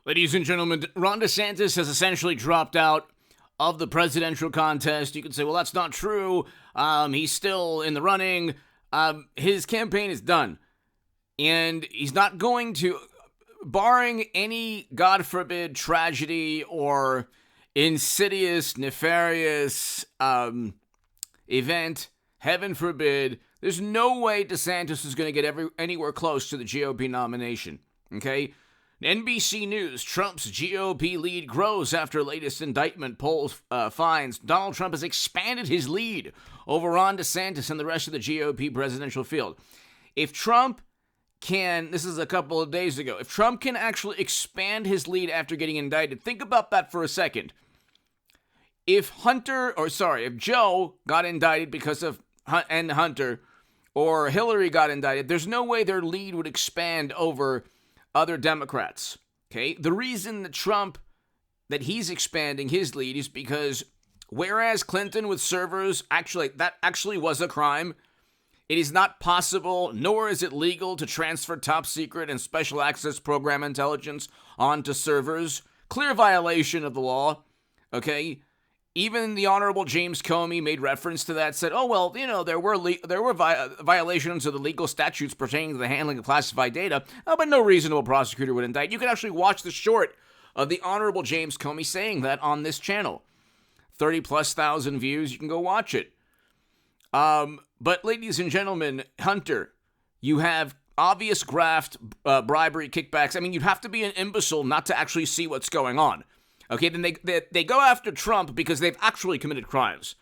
Ladies and gentlemen, Ron DeSantis has essentially dropped out of the presidential contest. You could say, well, that's not true. He's still in the running. His campaign is done. And he's not going to, barring any, God forbid, tragedy or insidious, nefarious event, heaven forbid, there's no way DeSantis is going to get anywhere close to the GOP nomination. Okay? NBC News, Trump's GOP lead grows after latest indictment polls finds Donald Trump has expanded his lead over Ron DeSantis and the rest of the GOP presidential field. If Trump can, this is a couple of days ago, if Trump can actually expand his lead after getting indicted, think about that for a second. If Joe got indicted because of Hunter, or Hillary got indicted, there's no way their lead would expand over other Democrats, okay? The reason that he's expanding his lead is because whereas Clinton with servers, that actually was a crime, it is not possible, nor is it legal to transfer top secret and special access program intelligence onto servers. Clear violation of the law, okay? Even the Honorable James Comey made reference to that, said, oh, well, there were violations of the legal statutes pertaining to the handling of classified data, but no reasonable prosecutor would indict. You can actually watch the short of the Honorable James Comey saying that on this channel. 30+ thousand views, you can go watch it. But ladies and gentlemen, Hunter, you have obvious graft, bribery, kickbacks. I mean, you'd have to be an imbecile not to actually see what's going on. Okay, then they go after Trump because they've actually committed crimes.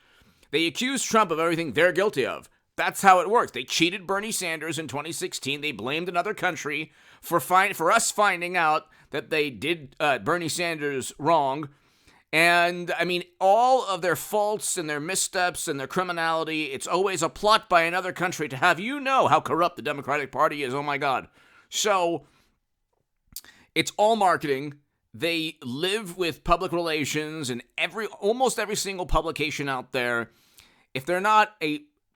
They accuse Trump of everything they're guilty of. That's how it works. They cheated Bernie Sanders in 2016. They blamed another country for us finding out that they did Bernie Sanders wrong. And, I mean, all of their faults and their missteps and their criminality, it's always a plot by another country to have you know how corrupt the Democratic Party is. Oh, my God. So, it's all marketing. They live with public relations, and almost every single publication out there, if they're not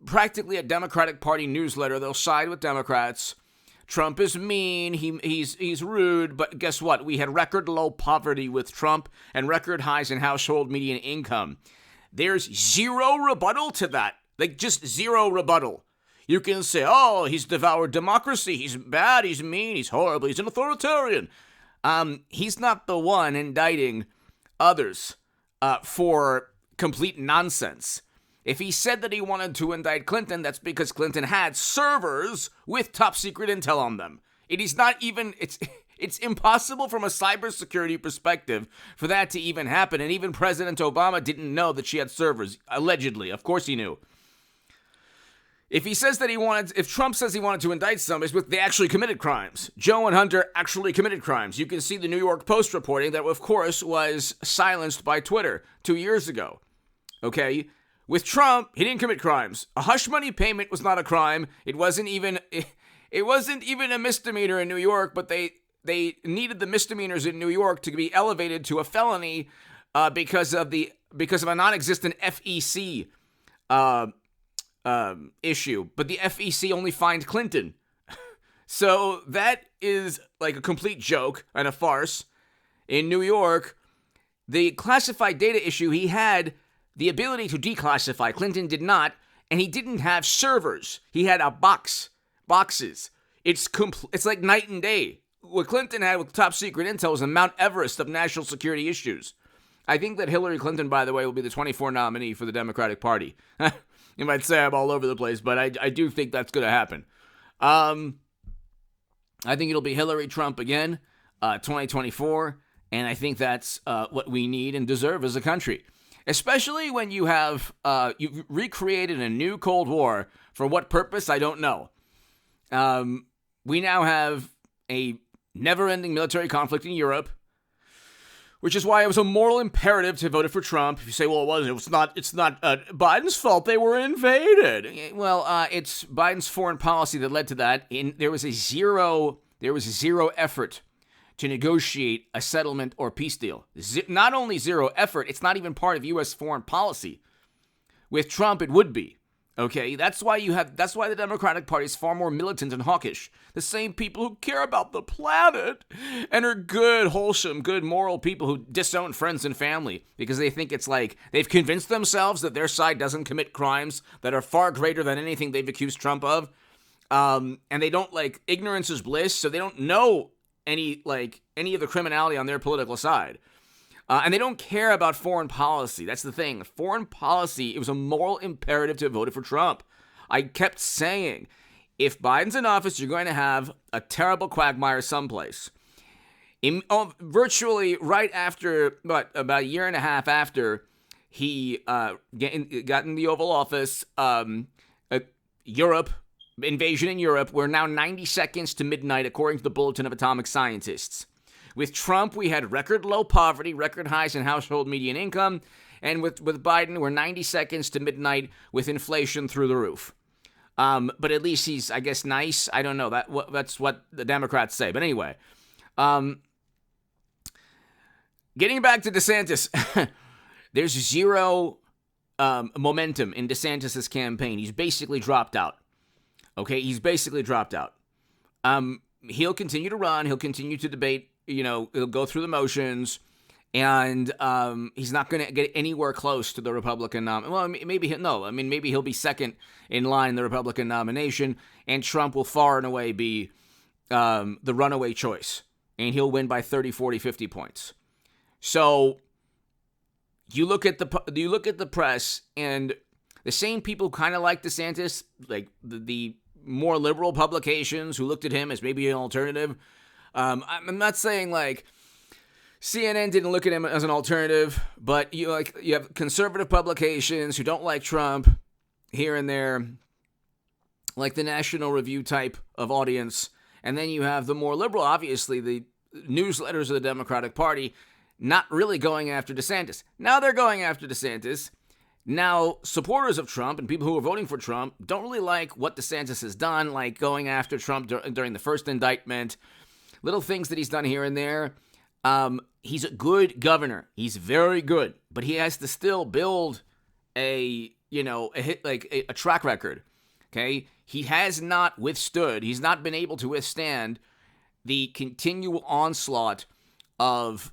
practically a Democratic Party newsletter, they'll side with Democrats. Trump is mean, he's rude, but guess what? We had record low poverty with Trump and record highs in household median income. There's zero rebuttal to that. Like, just zero rebuttal. You can say, oh, he's devoured democracy, he's bad, he's mean, he's horrible, he's an authoritarian. He's not the one indicting others for complete nonsense. If he said that he wanted to indict Clinton, that's because Clinton had servers with top secret intel on them. It is not even, it's impossible from a cybersecurity perspective for that to even happen. And even President Obama didn't know that she had servers, allegedly. Of course he knew. If Trump says he wanted to indict somebody, they actually committed crimes. Joe and Hunter actually committed crimes. You can see the New York Post reporting that, of course, was silenced by Twitter 2 years ago. Okay? With Trump, he didn't commit crimes. A hush money payment was not a crime. It wasn't even a misdemeanor in New York, but they needed the misdemeanors in New York to be elevated to a felony because of a non-existent FEC issue, but the FEC only fined Clinton. So that is like a complete joke and a farce. In New York, the classified data issue, he had the ability to declassify. Clinton did not, and he didn't have servers. He had boxes. It's like night and day. What Clinton had with top secret intel was the Mount Everest of national security issues. I think that Hillary Clinton, by the way, will be the 24 nominee for the Democratic Party. You might say I'm all over the place, but I do think that's going to happen. I think it'll be Hillary Trump again, 2024, and I think that's what we need and deserve as a country. Especially when you've recreated a new Cold War. For what purpose, I don't know. We now have a never-ending military conflict in Europe, which is why it was a moral imperative to vote for Trump. If you say, well, it's not Biden's fault they were invaded. Well, it's Biden's foreign policy that led to that. There was zero effort to negotiate a settlement or peace deal. Not only zero effort, it's not even part of U.S. foreign policy. With Trump, it would be. Okay, that's why the Democratic Party is far more militant and hawkish. The same people who care about the planet and are good, wholesome, good, moral people who disown friends and family because they think it's like they've convinced themselves that their side doesn't commit crimes that are far greater than anything they've accused Trump of. And they don't like ignorance is bliss, so they don't know any of the criminality on their political side. And they don't care about foreign policy. That's the thing. Foreign policy, it was a moral imperative to have voted for Trump. I kept saying, if Biden's in office, you're going to have a terrible quagmire someplace. Virtually right after, about a year and a half after he got in the Oval Office, Europe, invasion in Europe, we're now 90 seconds to midnight, according to the Bulletin of Atomic Scientists. With Trump, we had record low poverty, record highs in household median income. And with Biden, we're 90 seconds to midnight with inflation through the roof. But at least he's, I guess, nice. I don't know. That's what the Democrats say. But anyway, getting back to DeSantis, there's zero momentum in DeSantis' campaign. He's basically dropped out. Okay, he's basically dropped out. He'll continue to run. He'll continue to debate. He'll go through the motions, and he's not going to get anywhere close to the Republican nomination. Well, maybe he'll be second in line in the Republican nomination, and Trump will far and away be the runaway choice, and he'll win by 30, 40, 50 points. So you look at the press, and the same people kind of like DeSantis, like the more liberal publications who looked at him as maybe an alternative. I'm not saying like CNN didn't look at him as an alternative, but you have conservative publications who don't like Trump here and there, like the National Review type of audience, and then you have the more liberal, obviously the newsletters of the Democratic Party, not really going after DeSantis. Now they're going after DeSantis. Now, supporters of Trump and people who are voting for Trump don't really like what DeSantis has done, like going after Trump during the first indictment. Little things that he's done here and there. He's a good governor. He's very good, but he has to still build a track record. Okay, he has not withstood. He's not been able to withstand the continual onslaught of.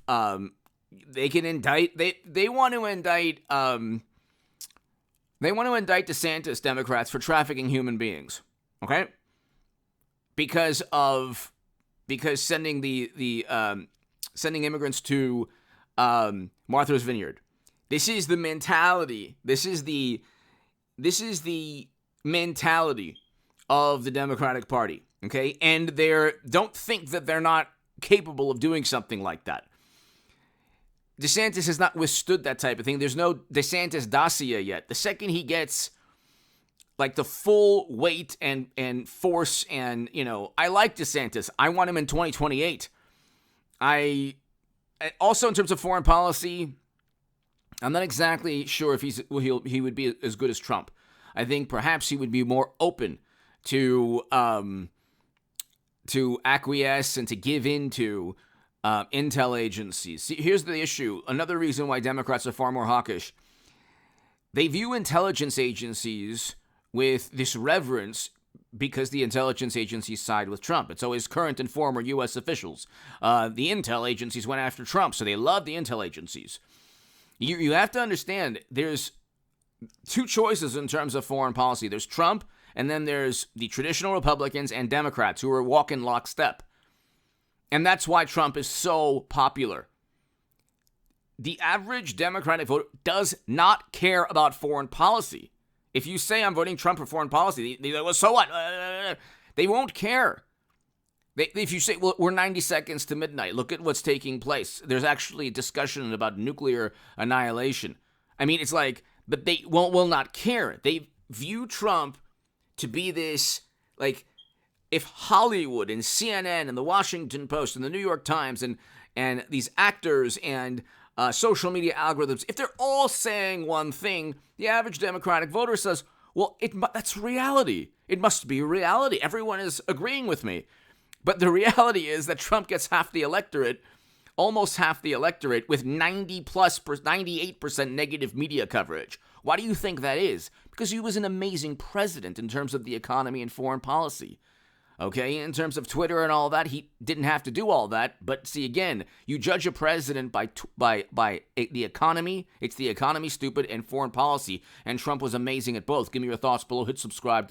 They can indict. They want to indict. They want to indict DeSantis, Democrats, for trafficking human beings. Okay, because sending sending immigrants to Martha's Vineyard. This is the mentality. This is the mentality of the Democratic Party. Okay, and don't think that they're not capable of doing something like that. DeSantis has not withstood that type of thing. There's no DeSantis dossier yet. The second he gets like the full weight and force and, I like DeSantis. I want him in 2028. Also in terms of foreign policy, I'm not exactly sure if he would be as good as Trump. I think perhaps he would be more open to acquiesce and to give in to intel agencies. See, here's the issue. Another reason why Democrats are far more hawkish. They view intelligence agencies with this reverence because the intelligence agencies side with Trump. It's always current and former U.S. officials. The intel agencies went after Trump, so they love the intel agencies. You have to understand, there's two choices in terms of foreign policy. There's Trump, and then there's the traditional Republicans and Democrats who are walking lockstep. And that's why Trump is so popular. The average Democratic voter does not care about foreign policy. If you say I'm voting Trump for foreign policy, they go, well, so what? They won't care. If you say, well, we're 90 seconds to midnight, look at what's taking place. There's actually a discussion about nuclear annihilation. I mean, it's like, but they will not care. They view Trump to be this, like, if Hollywood and CNN and the Washington Post and the New York Times and these actors and social media algorithms, if they're all saying one thing, the average Democratic voter says, well, that's reality. It must be reality. Everyone is agreeing with me. But the reality is that Trump gets half the electorate almost half the electorate with 98% negative media coverage. Why do you think that is? Because he was an amazing president in terms of the economy and foreign policy. Okay, in terms of Twitter and all that, he didn't have to do all that. But see, again, you judge a president by the economy. It's the economy, stupid, and foreign policy. And Trump was amazing at both. Give me your thoughts below. Hit subscribe.